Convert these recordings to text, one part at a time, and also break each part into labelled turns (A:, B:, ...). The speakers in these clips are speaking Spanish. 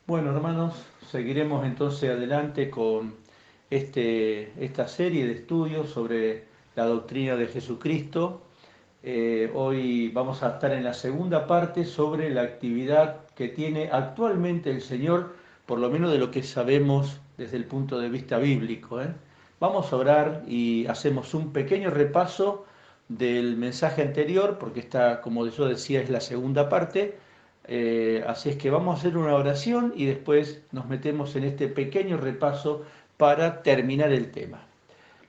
A: Bueno, hermanos, seguiremos entonces adelante con esta serie de estudios sobre la doctrina de Jesucristo. Hoy vamos a estar en la segunda parte sobre la actividad que tiene actualmente el Señor, por lo menos de lo que sabemos desde el punto de vista bíblico, ¿eh? Vamos a orar y hacemos un pequeño repaso del mensaje anterior, porque esta, como yo decía, es la segunda parte. Así es que vamos a hacer una oración y después nos metemos en este pequeño repaso para terminar el tema.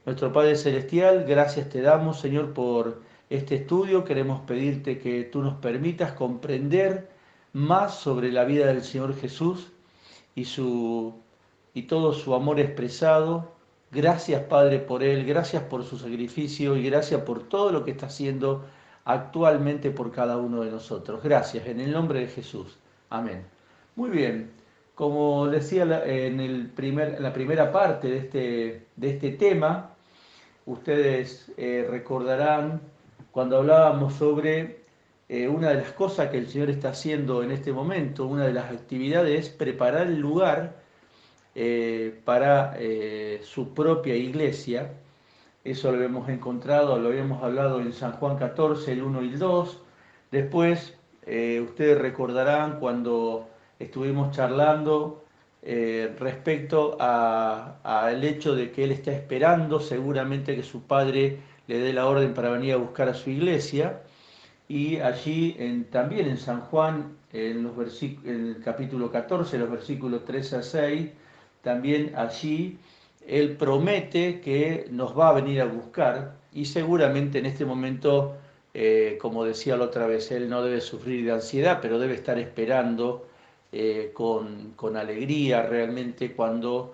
A: Nuestro Padre Celestial, gracias te damos, Señor, por este estudio. Queremos pedirte que tú nos permitas comprender más sobre la vida del Señor Jesús y, y todo su amor expresado. Gracias, Padre, por Él, gracias por su sacrificio y gracias por todo lo que está haciendo actualmente por cada uno de nosotros. Gracias, en el nombre de Jesús. Amén. Muy bien, como decía en la primera parte de este tema, ustedes recordarán cuando hablábamos sobre una de las cosas que el Señor está haciendo en este momento, una de las actividades es preparar el lugar para su propia iglesia. Eso lo habíamos encontrado, lo habíamos hablado en San Juan 14, el 1 y el 2. Después, ustedes recordarán cuando estuvimos charlando respecto al hecho de que él está esperando seguramente que su padre le dé la orden para venir a buscar a su iglesia. Y allí también en San Juan, en el capítulo 14, los versículos 3 a 6, también allí él promete que nos va a venir a buscar y seguramente en este momento, como decía la otra vez, él no debe sufrir de ansiedad, pero debe estar esperando con alegría realmente cuando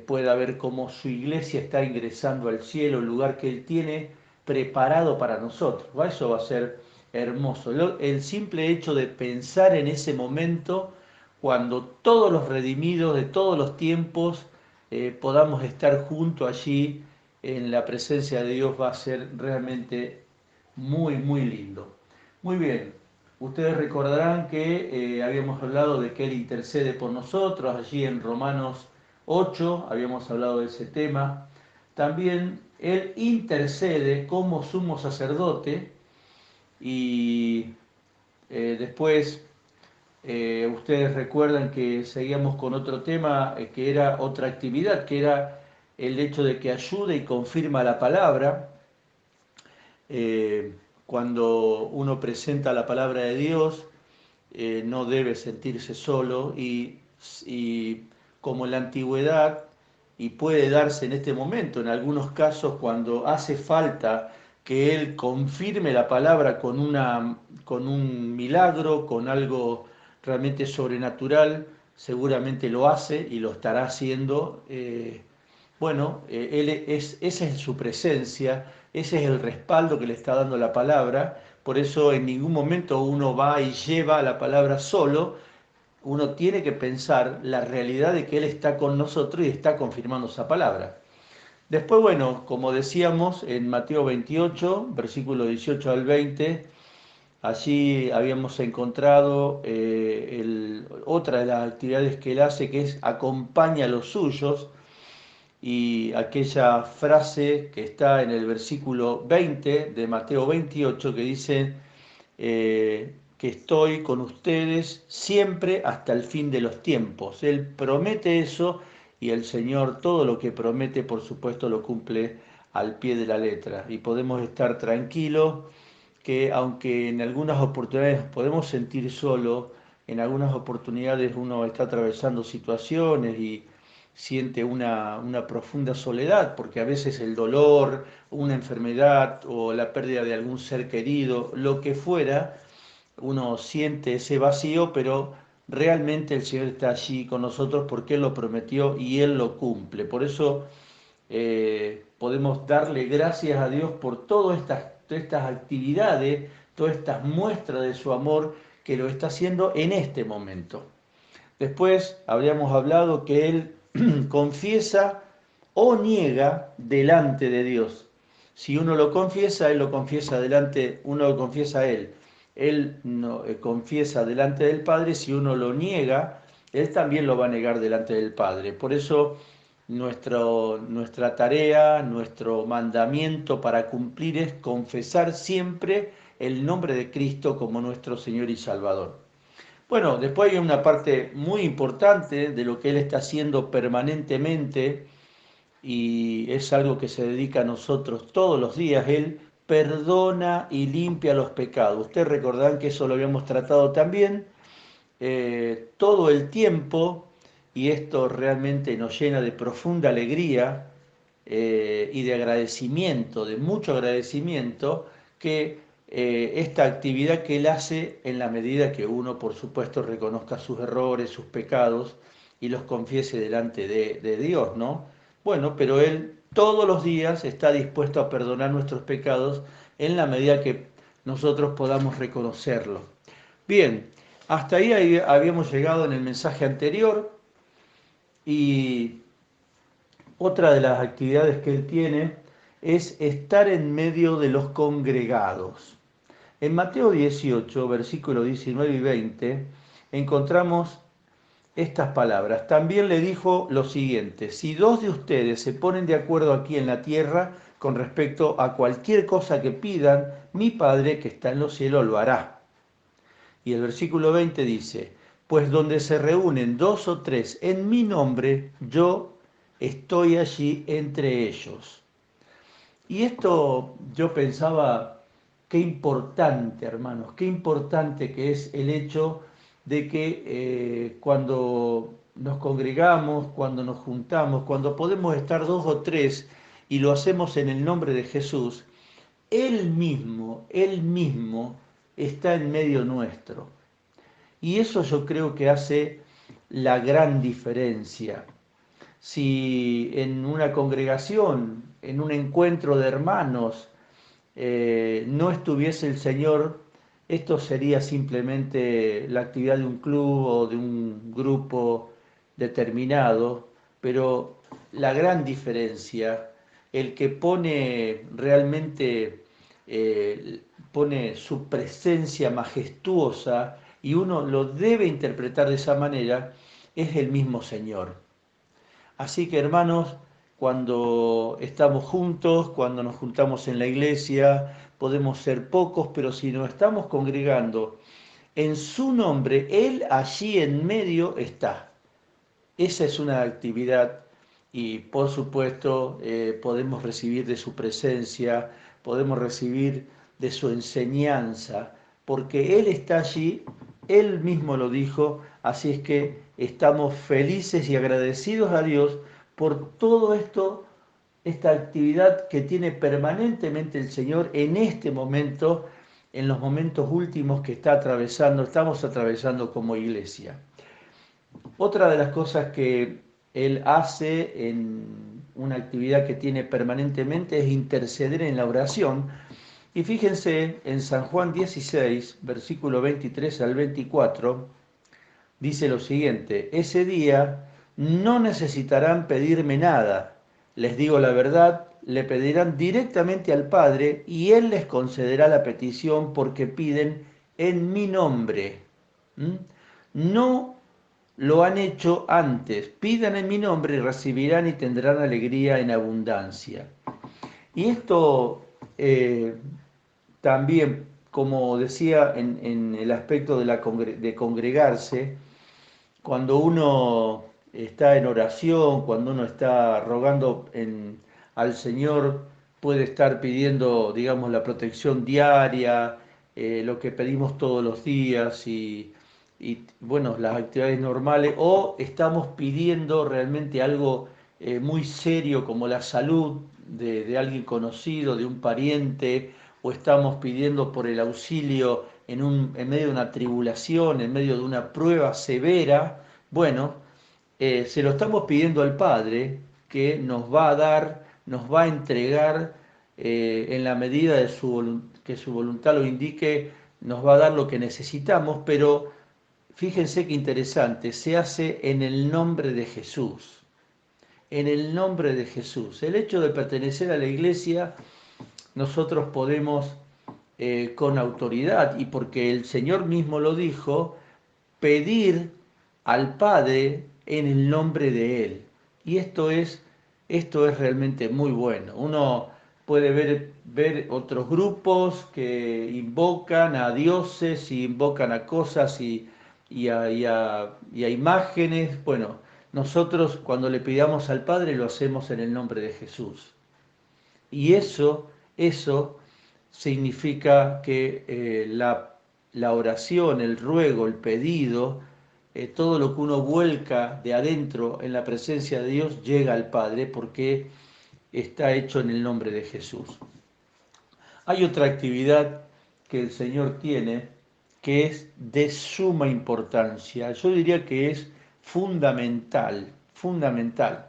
A: pueda ver cómo su iglesia está ingresando al cielo, el lugar que él tiene preparado para nosotros. Eso va a ser hermoso. El simple hecho de pensar en ese momento, cuando todos los redimidos de todos los tiempos podamos estar junto allí en la presencia de Dios, va a ser realmente muy, muy lindo. Muy bien, ustedes recordarán que habíamos hablado de que Él intercede por nosotros, allí en Romanos 8 habíamos hablado de ese tema. También Él intercede como sumo sacerdote y después ustedes recuerdan que seguíamos con otro tema, que era otra actividad, que era el hecho de que ayude y confirma la palabra. Eh, Cuando uno presenta la palabra de Dios, no debe sentirse solo y como en la antigüedad, y puede darse en este momento, en algunos casos, cuando hace falta que Él confirme la palabra con un milagro, con algo realmente sobrenatural, seguramente lo hace y lo estará haciendo. Bueno, esa es su presencia, ese es el respaldo que le está dando la palabra, por eso en ningún momento uno va y lleva la palabra solo, uno tiene que pensar la realidad de que Él está con nosotros y está confirmando esa palabra. Después, bueno, como decíamos en Mateo 28, versículo 18 al 20, allí habíamos encontrado otra de las actividades que Él hace, que es acompaña a los suyos, y aquella frase que está en el versículo 20 de Mateo 28 que dice que estoy con ustedes siempre hasta el fin de los tiempos. Él promete eso y el Señor todo lo que promete, por supuesto, lo cumple al pie de la letra. Y podemos estar tranquilos que aunque en algunas oportunidades podemos sentir solo, en algunas oportunidades uno está atravesando situaciones y siente una profunda soledad, porque a veces el dolor, una enfermedad o la pérdida de algún ser querido, lo que fuera, uno siente ese vacío, pero realmente el Señor está allí con nosotros porque Él lo prometió y Él lo cumple. Por eso podemos darle gracias a Dios por todas estas actividades, todas estas muestras de su amor que lo está haciendo en este momento. Después habríamos hablado que Él confiesa o niega delante de Dios. Si uno lo confiesa, Él lo confiesa delante, uno lo confiesa a Él. Él no, confiesa delante del Padre. Si uno lo niega, Él también lo va a negar delante del Padre. Por eso nuestra tarea, nuestro mandamiento para cumplir es confesar siempre el nombre de Cristo como nuestro Señor y Salvador. Bueno, después hay una parte muy importante de lo que Él está haciendo permanentemente y es algo que se dedica a nosotros todos los días. Él perdona y limpia los pecados. Ustedes recordarán que eso lo habíamos tratado también todo el tiempo, y esto realmente nos llena de profunda alegría y de agradecimiento, de mucho agradecimiento, que esta actividad que Él hace en la medida que uno, por supuesto, reconozca sus errores, sus pecados y los confiese delante de Dios, ¿no? Bueno, pero Él todos los días está dispuesto a perdonar nuestros pecados en la medida que nosotros podamos reconocerlo. Bien, hasta ahí habíamos llegado en el mensaje anterior y otra de las actividades que él tiene es estar en medio de los congregados. En Mateo 18, versículos 19 y 20, encontramos estas palabras. También le dijo lo siguiente: si dos de ustedes se ponen de acuerdo aquí en la tierra con respecto a cualquier cosa que pidan, mi Padre que está en los cielos lo hará. Y el versículo 20 dice: pues donde se reúnen dos o tres en mi nombre, yo estoy allí entre ellos. Y esto yo pensaba, qué importante, hermanos, qué importante que es el hecho de que cuando nos congregamos, cuando nos juntamos, cuando podemos estar dos o tres y lo hacemos en el nombre de Jesús, Él mismo está en medio nuestro. Y eso yo creo que hace la gran diferencia. Si en una congregación, en un encuentro de hermanos, no estuviese el Señor, esto sería simplemente la actividad de un club o de un grupo determinado, pero la gran diferencia, el que pone realmente, pone su presencia majestuosa, y uno lo debe interpretar de esa manera, es el mismo Señor. Así que hermanos, cuando estamos juntos, cuando nos juntamos en la iglesia, podemos ser pocos, pero si nos estamos congregando en su nombre, Él allí en medio está. Esa es una actividad y por supuesto podemos recibir de su presencia, podemos recibir de su enseñanza, porque Él está allí, Él mismo lo dijo, así es que estamos felices y agradecidos a Dios por todo esto, esta actividad que tiene permanentemente el Señor en este momento, en los momentos últimos que estamos atravesando como iglesia. Otra de las cosas que él hace en una actividad que tiene permanentemente es interceder en la oración. Y fíjense en San Juan 16, versículo 23 al 24, dice lo siguiente: ese día no necesitarán pedirme nada, les digo la verdad, le pedirán directamente al Padre y Él les concederá la petición porque piden en mi nombre. ¿Mm? No lo han hecho antes. Pidan en mi nombre y recibirán y tendrán alegría en abundancia. Y esto también, como decía en el aspecto de congregarse, cuando uno está en oración, cuando uno está rogando al Señor, puede estar pidiendo, digamos, la protección diaria, lo que pedimos todos los días bueno, las actividades normales, o estamos pidiendo realmente algo muy serio como la salud de alguien conocido, de un pariente, o estamos pidiendo por el auxilio en medio de una tribulación, en medio de una prueba severa. Bueno, se lo estamos pidiendo al Padre, que nos va a dar, nos va a entregar en la medida de que su voluntad lo indique, nos va a dar lo que necesitamos, pero fíjense qué interesante, se hace en el nombre de Jesús. En el nombre de Jesús. El hecho de pertenecer a la iglesia, nosotros podemos con autoridad, y porque el Señor mismo lo dijo, pedir al Padre en el nombre de Él. Y esto es realmente muy bueno. Uno puede ver otros grupos que invocan a dioses y invocan a cosas y a imágenes. Bueno, nosotros cuando le pidamos al Padre lo hacemos en el nombre de Jesús. Y eso significa que la oración, el ruego, el pedido, todo lo que uno vuelca de adentro en la presencia de Dios llega al Padre porque está hecho en el nombre de Jesús. Hay otra actividad que el Señor tiene que es de suma importancia. Yo diría que es fundamental, fundamental.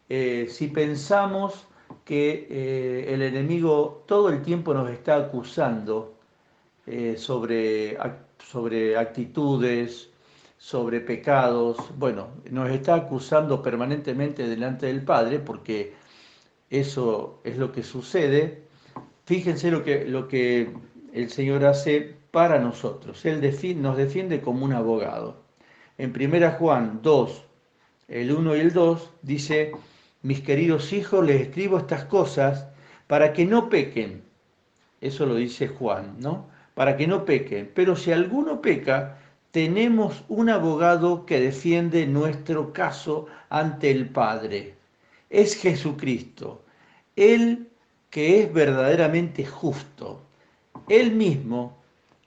A: Si pensamos que el enemigo todo el tiempo nos está acusando sobre actitudes, sobre pecados, bueno, nos está acusando permanentemente delante del Padre porque eso es lo que sucede. Fíjense lo que el Señor hace para nosotros. Él nos defiende como un abogado. En 1 Juan 2, el 1 y el 2, dice: mis queridos hijos, les escribo estas cosas para que no pequen. Eso lo dice Juan, ¿no? Para que no pequen. Pero si alguno peca, tenemos un abogado que defiende nuestro caso ante el Padre. Es Jesucristo, Él que es verdaderamente justo. Él mismo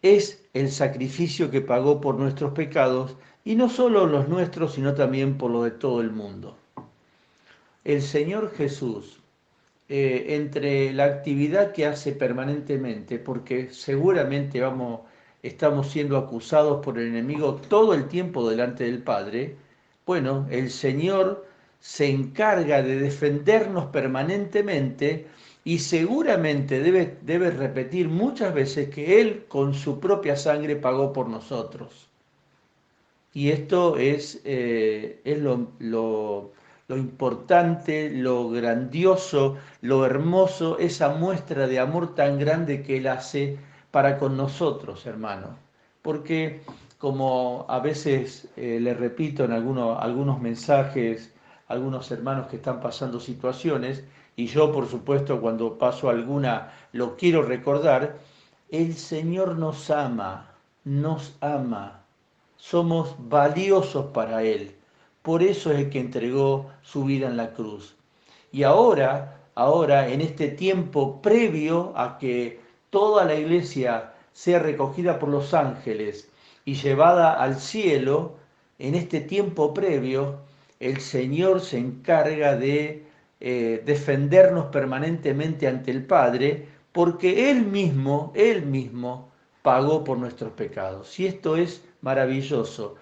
A: es el sacrificio que pagó por nuestros pecados, y no solo los nuestros, sino también por los de todo el mundo. El Señor Jesús, entre la actividad que hace permanentemente, porque seguramente estamos siendo acusados por el enemigo todo el tiempo delante del Padre, bueno, el Señor se encarga de defendernos permanentemente y seguramente debe repetir muchas veces que Él con su propia sangre pagó por nosotros. Y esto es lo importante, lo grandioso, lo hermoso, esa muestra de amor tan grande que Él hace para con nosotros, hermanos. Porque como a veces le repito en algunos mensajes, algunos hermanos que están pasando situaciones, y yo por supuesto cuando paso alguna lo quiero recordar, el Señor nos ama, nos ama. Somos valiosos para Él. Por eso es el que entregó su vida en la cruz. Y ahora, en este tiempo previo a que toda la iglesia sea recogida por los ángeles y llevada al cielo, en este tiempo previo, el Señor se encarga de defendernos permanentemente ante el Padre, porque Él mismo pagó por nuestros pecados. Y esto es maravilloso.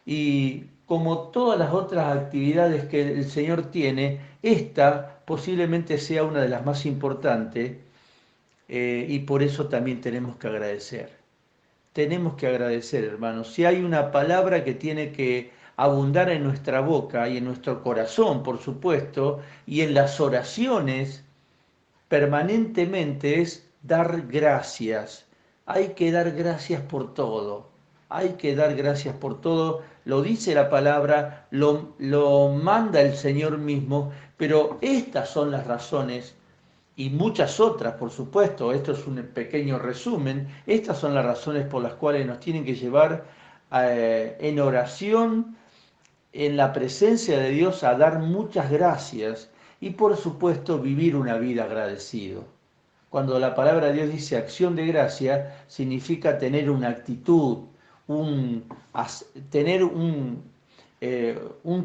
A: Y como todas las otras actividades que el Señor tiene, esta posiblemente sea una de las más importantes, y por eso también tenemos que agradecer. Tenemos que agradecer, hermanos. Si hay una palabra que tiene que abundar en nuestra boca y en nuestro corazón, por supuesto, y en las oraciones permanentemente, es dar gracias. Hay que dar gracias por todo. Hay que dar gracias por todo. Lo dice la palabra, lo manda el Señor mismo, pero estas son las razones y muchas otras, por supuesto. Esto es un pequeño resumen. Estas son las razones por las cuales nos tienen que llevar en oración, en la presencia de Dios, a dar muchas gracias y por supuesto vivir una vida agradecido. Cuando la palabra de Dios dice acción de gracia, significa tener una actitud, tener un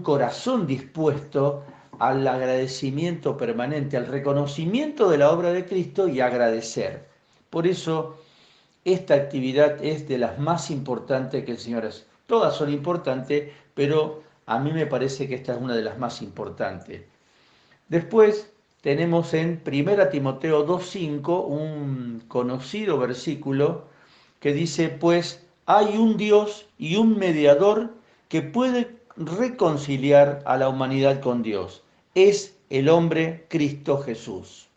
A: corazón dispuesto al agradecimiento permanente, al reconocimiento de la obra de Cristo y agradecer. Por eso, esta actividad es de las más importantes que el Señor hace. Todas son importantes, pero a mí me parece que esta es una de las más importantes. Después tenemos en 1 Timoteo 2:5 un conocido versículo que dice: pues hay un Dios y un mediador que puede reconciliar a la humanidad con Dios. Es el hombre Cristo Jesús.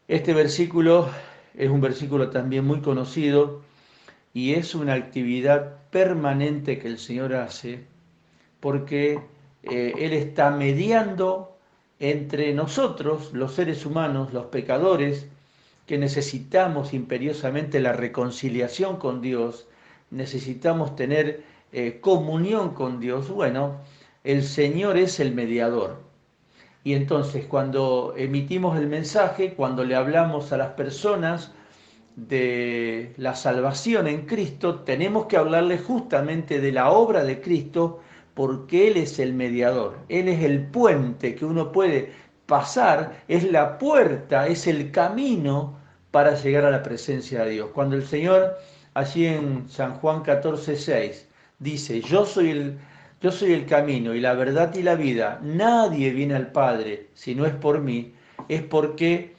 A: Este versículo es un versículo también muy conocido, y es una actividad permanente que el Señor hace porque Él está mediando entre nosotros, los seres humanos, los pecadores, que necesitamos imperiosamente la reconciliación con Dios, necesitamos tener comunión con Dios. Bueno, el Señor es el mediador. Y entonces cuando emitimos el mensaje, cuando le hablamos a las personas de la salvación en Cristo, tenemos que hablarles justamente de la obra de Cristo, porque Él es el mediador, Él es el puente que uno puede pasar, es la puerta, es el camino para llegar a la presencia de Dios. Cuando el Señor, allí en San Juan 14:6, dice, yo soy el camino y la verdad y la vida, nadie viene al Padre si no es por mí, es porque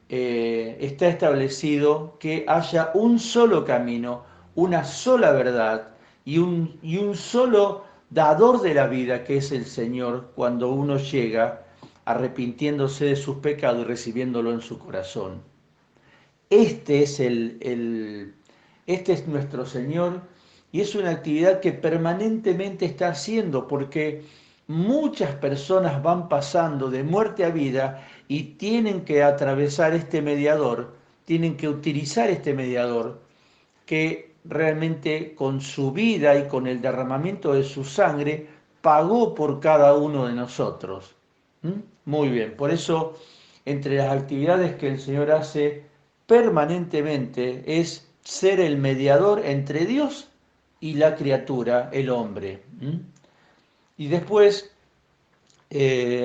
A: está establecido que haya un solo camino, una sola verdad y un solo dador de la vida, que es el Señor, cuando uno llega arrepintiéndose de sus pecados y recibiéndolo en su corazón. Este es, este es nuestro Señor y es una actividad que permanentemente está haciendo porque muchas personas van pasando de muerte a vida y tienen que atravesar este mediador, tienen que utilizar este mediador que realmente con su vida y con el derramamiento de su sangre pagó por cada uno de nosotros. ¿Mm? Muy bien, por eso entre las actividades que el Señor hace permanentemente es ser el mediador entre Dios y la criatura, el hombre. ¿Mm? Y después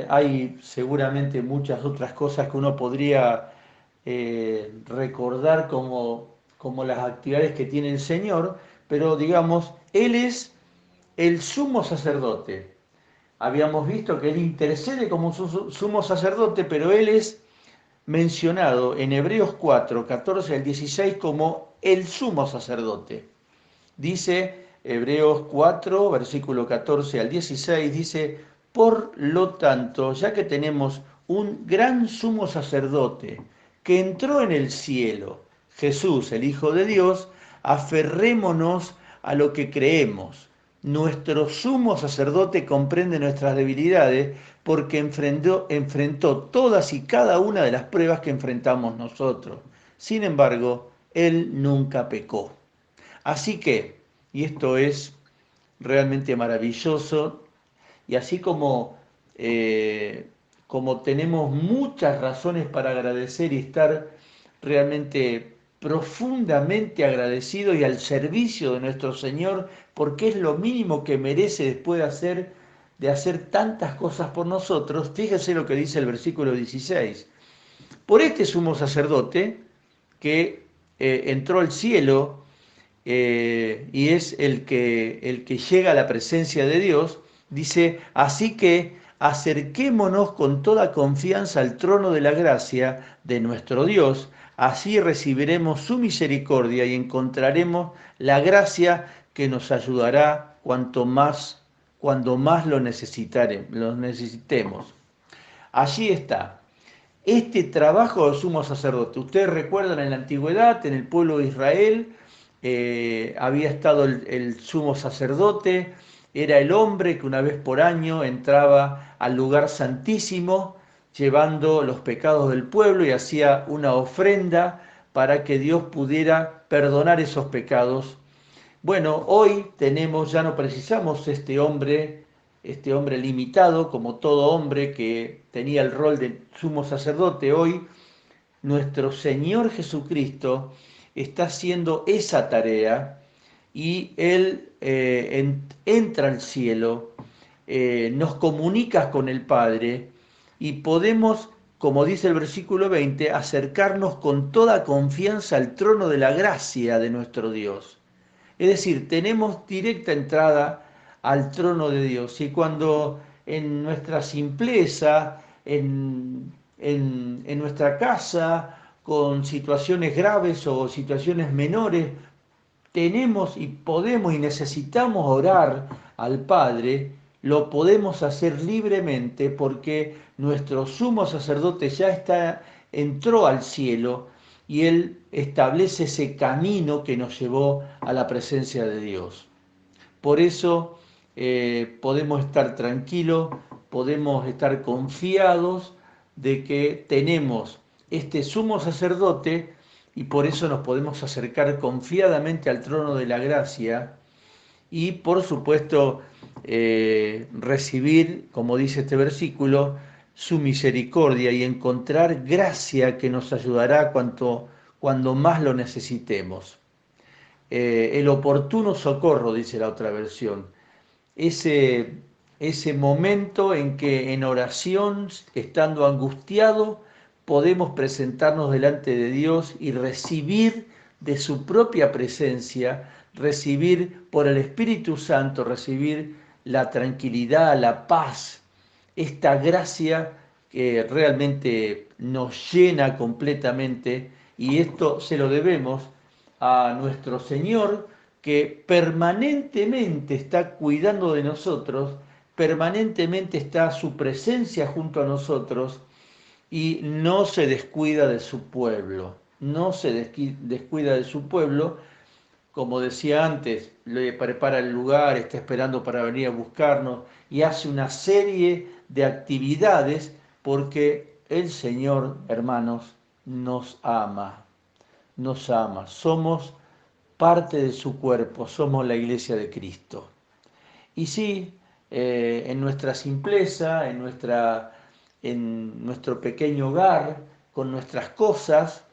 A: hay seguramente muchas otras cosas que uno podría recordar como las actividades que tiene el Señor, pero digamos, Él es el sumo sacerdote. Habíamos visto que Él intercede como sumo sacerdote, pero Él es mencionado en Hebreos 4, 14 al 16 como el sumo sacerdote. Dice Hebreos 4, versículo 14 al 16, dice, por lo tanto, ya que tenemos un gran sumo sacerdote que entró en el cielo, Jesús, el Hijo de Dios, aferrémonos a lo que creemos. Nuestro sumo sacerdote comprende nuestras debilidades porque enfrentó todas y cada una de las pruebas que enfrentamos nosotros. Sin embargo, Él nunca pecó. Así que, y esto es realmente maravilloso, y así como tenemos muchas razones para agradecer y estar realmente profundamente agradecidos y al servicio de nuestro Señor, porque es lo mínimo que merece después de hacer tantas cosas por nosotros, fíjese lo que dice el versículo 16. Por este sumo sacerdote que entró al cielo, y es el que llega a la presencia de Dios, dice, así que acerquémonos con toda confianza al trono de la gracia de nuestro Dios, así recibiremos su misericordia y encontraremos la gracia que nos ayudará cuando más lo necesitemos. Allí está. Este trabajo del sumo sacerdote, ustedes recuerdan en la antigüedad, en el pueblo de Israel, había estado el sumo sacerdote, era el hombre que una vez por año entraba al lugar santísimo llevando los pecados del pueblo y hacía una ofrenda para que Dios pudiera perdonar esos pecados. Bueno, hoy tenemos, ya no precisamos este hombre limitado, como todo hombre que tenía el rol de sumo sacerdote. Hoy nuestro Señor Jesucristo está haciendo esa tarea y Él entra al cielo, nos comunica con el Padre y podemos, como dice el versículo 20, acercarnos con toda confianza al trono de la gracia de nuestro Dios. Es decir, tenemos directa entrada al trono de Dios y cuando en nuestra simpleza, en nuestra casa, con situaciones graves o situaciones menores, tenemos y podemos y necesitamos orar al Padre, lo podemos hacer libremente porque nuestro sumo sacerdote ya entró al cielo y Él establece ese camino que nos llevó a la presencia de Dios. Por eso podemos estar tranquilos, podemos estar confiados de que tenemos este sumo sacerdote y por eso nos podemos acercar confiadamente al trono de la gracia y por supuesto recibir, como dice este versículo, su misericordia y encontrar gracia que nos ayudará cuando más lo necesitemos. El oportuno socorro, dice la otra versión, ese, ese momento en que en oración, estando angustiado, podemos presentarnos delante de Dios y recibir de su propia presencia, recibir por el Espíritu Santo, recibir la tranquilidad, la paz, esta gracia que realmente nos llena completamente y esto se lo debemos a nuestro Señor que permanentemente está cuidando de nosotros, permanentemente está su presencia junto a nosotros y no se descuida de su pueblo, no se descuida de su pueblo, como decía antes, le prepara el lugar, está esperando para venir a buscarnos y hace una serie de actividades porque el Señor, hermanos, nos ama, nos ama, somos parte de su cuerpo, somos la iglesia de Cristo. Y sí, en nuestra simpleza, en nuestro pequeño hogar, con nuestras cosas,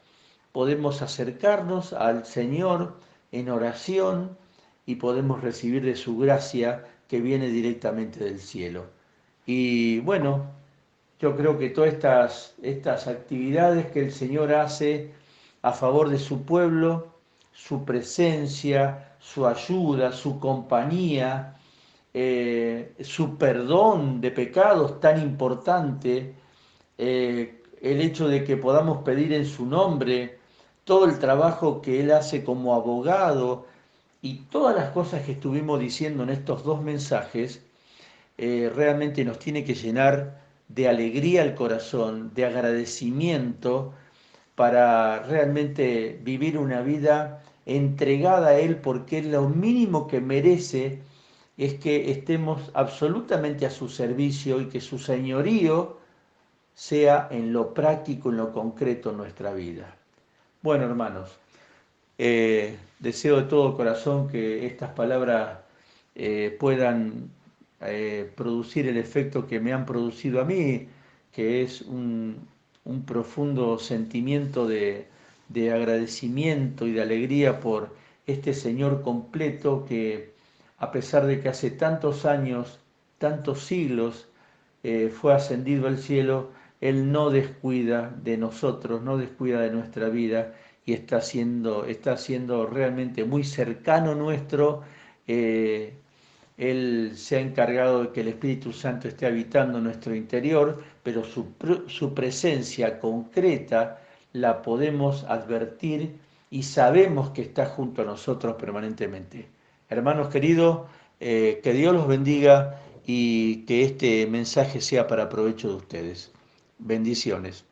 A: podemos acercarnos al Señor en oración y podemos recibir de su gracia que viene directamente del cielo. Y bueno, yo creo que todas estas actividades que el Señor hace a favor de su pueblo, su presencia, su ayuda, su compañía, su perdón de pecados tan importante, el hecho de que podamos pedir en su nombre, todo el trabajo que Él hace como abogado y todas las cosas que estuvimos diciendo en estos dos mensajes, realmente nos tiene que llenar de alegría el corazón, de agradecimiento para realmente vivir una vida entregada a Él, porque lo mínimo que merece es que estemos absolutamente a su servicio y que su señorío sea en lo práctico, en lo concreto en nuestra vida. Bueno, hermanos, deseo de todo corazón que estas palabras puedan producir el efecto que me han producido a mí, que es un profundo sentimiento de agradecimiento y de alegría por este Señor completo que, a pesar de que hace tantos años, tantos siglos, fue ascendido al cielo, Él no descuida de nosotros, no descuida de nuestra vida y está siendo realmente muy cercano nuestro. Él se ha encargado de que el Espíritu Santo esté habitando en nuestro interior, pero su presencia concreta la podemos advertir y sabemos que está junto a nosotros permanentemente. Hermanos queridos, que Dios los bendiga y que este mensaje sea para provecho de ustedes. Bendiciones.